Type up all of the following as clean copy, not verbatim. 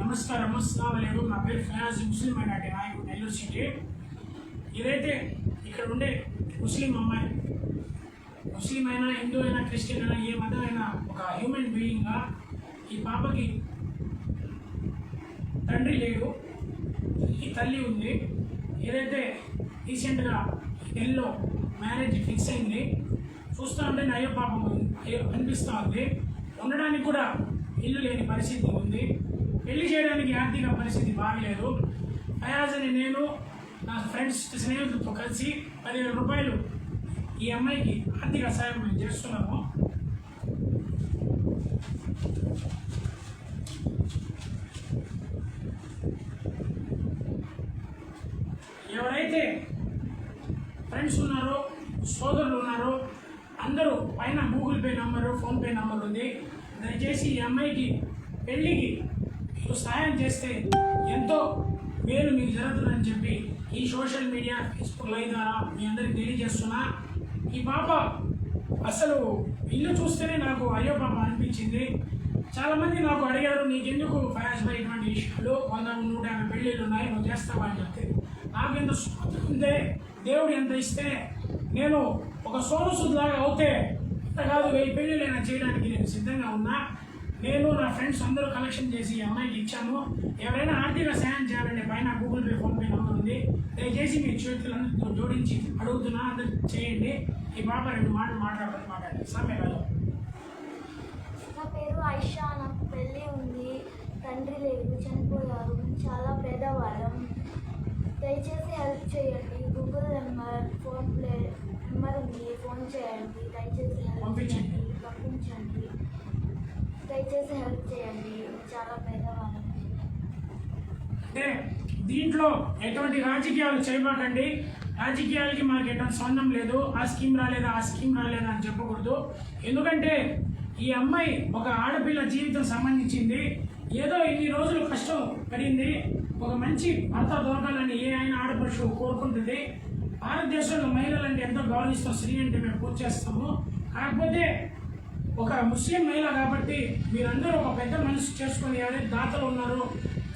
నమస్కారం. అస్సలాము. నా పేరు ఫయాజ్, ముస్లిం మైనార్టీ నాయకుడు, నెల్లూరు సిటీ. ఇదైతే ఇక్కడ ఉండే ముస్లిం అమ్మాయి, ముస్లిం అయినా, హిందూ అయినా, క్రిస్టియన్ అయినా, ఏ మతం అయినా ఒక హ్యూమన్ బీయింగ్గా ఈ పాపకి తండ్రి లేడు, ఈ తల్లి ఉంది. ఏదైతే రీసెంట్గా నెలలో మ్యారేజ్ ఫిక్స్ అయింది. చూస్తూ ఉంటే అయ్యో పాపం అనిపిస్తూ ఉంది. ఉండడానికి కూడా ఇల్లు లేని పరిస్థితి ఉంది. పెళ్లి చేయడానికి ఆర్థిక పరిస్థితి బాగలేదు. ఫయాజ్ అని నేను నా ఫ్రెండ్స్ స్నేహితులతో కలిసి 10,000 రూపాయలు ఈ అమ్మాయికి ఆర్థిక సాయం మేము చేస్తున్నాము. ఎవరైతే ఫ్రెండ్స్ ఉన్నారో, సోదరులు ఉన్నారో అందరూ పైన Google pay number, PhonePe number ఉంది. దయచేసి ఈ అమ్మాయికి పెళ్ళికి మీరు సహాయం చేస్తే ఎంతో మేలు మీకు జరుగుతుందని చెప్పి ఈ సోషల్ మీడియా, ఫేస్బుక్ లైవ్ ద్వారా మీ అందరికి తెలియజేస్తున్నా. ఈ పాప అసలు ఇల్లు చూస్తేనే నాకు అయ్యో పాప అనిపించింది. చాలామంది నాకు అడిగారు, నీకెందుకు ఫయాజ్ భాయ్ ఇటువంటి విషయాలు, 100-150 పెళ్ళిళ్ళు ఉన్నాయి, నువ్వు చేస్తావా అని చెప్తే నాకు ఎంత ఉందే, దేవుడు ఎంత ఇస్తే నేను ఒక సోను సుద్లాగా అవుతే ఇంత కాదు 1000 పెళ్ళిళ్ళైనా చేయడానికి నేను సిద్ధంగా ఉన్నా. నేను నా ఫ్రెండ్స్ అందరూ కలెక్షన్ చేసి ఈ అమ్మాయికి ఇచ్చాము. ఎవరైనా ఆర్థిక సాయం చేయాలంటే పైన గూగుల్ పే, ఫోన్పే నంబర్ ఉంది. దయచేసి మీ చేతులను జోడించి అడుగుతున్నా, అందరు చేయండి. ఈ పాప 2 మాటలు మాట్లాడండి. సామె కాదు. నా పేరు ఐషా. నాకు పెళ్ళి ఉంది, తండ్రి లేదు, చనిపోయారు. చాలా పేదవాళ్ళం. దయచేసి హెల్ప్ చేయండి. గూగుల్ నెంబర్, ఫోన్పే నెంబర్ ఉంది, ఫోన్ చేయండి. దయచేసి పంపించండి. దయచేసి హెల్ప్ చేయండి. చాలా పేదవాళ్ళం. అంటే దీంట్లో ఎటువంటి రాజకీయాలు చేయబాకండి. రాజకీయాలకి మనకి ఎటువంటి సంబంధం లేదు. ఆ స్కీమ్ రాలేదా, ఆ స్కీమ్ రాలేదా అని చెప్పకూడదు. ఎందుకంటే ఈ అమ్మాయి ఒక ఆడపిల్ల జీవితం సంబంధించింది. ఏదో ఇన్ని రోజులు కష్టం పడింది. ఒక మంచి భర్త దొరకాలని ఏ అయినా ఆడపడుచు కోరుకుంటుంది. భారతదేశంలో మహిళలంటే ఎంతో గౌరవిస్తాం, స్త్రీ అంటే మేము పూర్తి చేస్తాము. కాకపోతే ఒక ముస్లిం మహిళ కాబట్టి మీరందరూ ఒక పెద్ద మనసు చేసుకొని, ఎవరైతే దాతలు ఉన్నారు,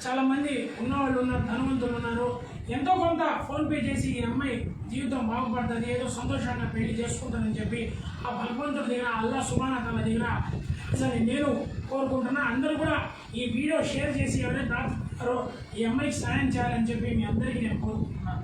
చాలామంది ఉన్నవాళ్ళు ఉన్నారు, ధనవంతులు ఉన్నారు, ఎంతో కొంత ఫోన్పే చేసి ఈ అమ్మాయి జీవితం బాగుపడుతుంది, ఏదో సంతోషంగా పెళ్లి చేసుకుంటుందని చెప్పి ఆ భగవంతుడి దగ్గర, అల్లా సుబ్హానహు తఆలా దగ్గర అసలు నేను కోరుకుంటున్నా. అందరూ కూడా ఈ వీడియో షేర్ చేసి ఎవరైతే దాతలు ఉన్నారో ఈ అమ్మాయికి సాయం చేయాలని చెప్పి మీ అందరికీ నేను కోరుకుంటున్నాను.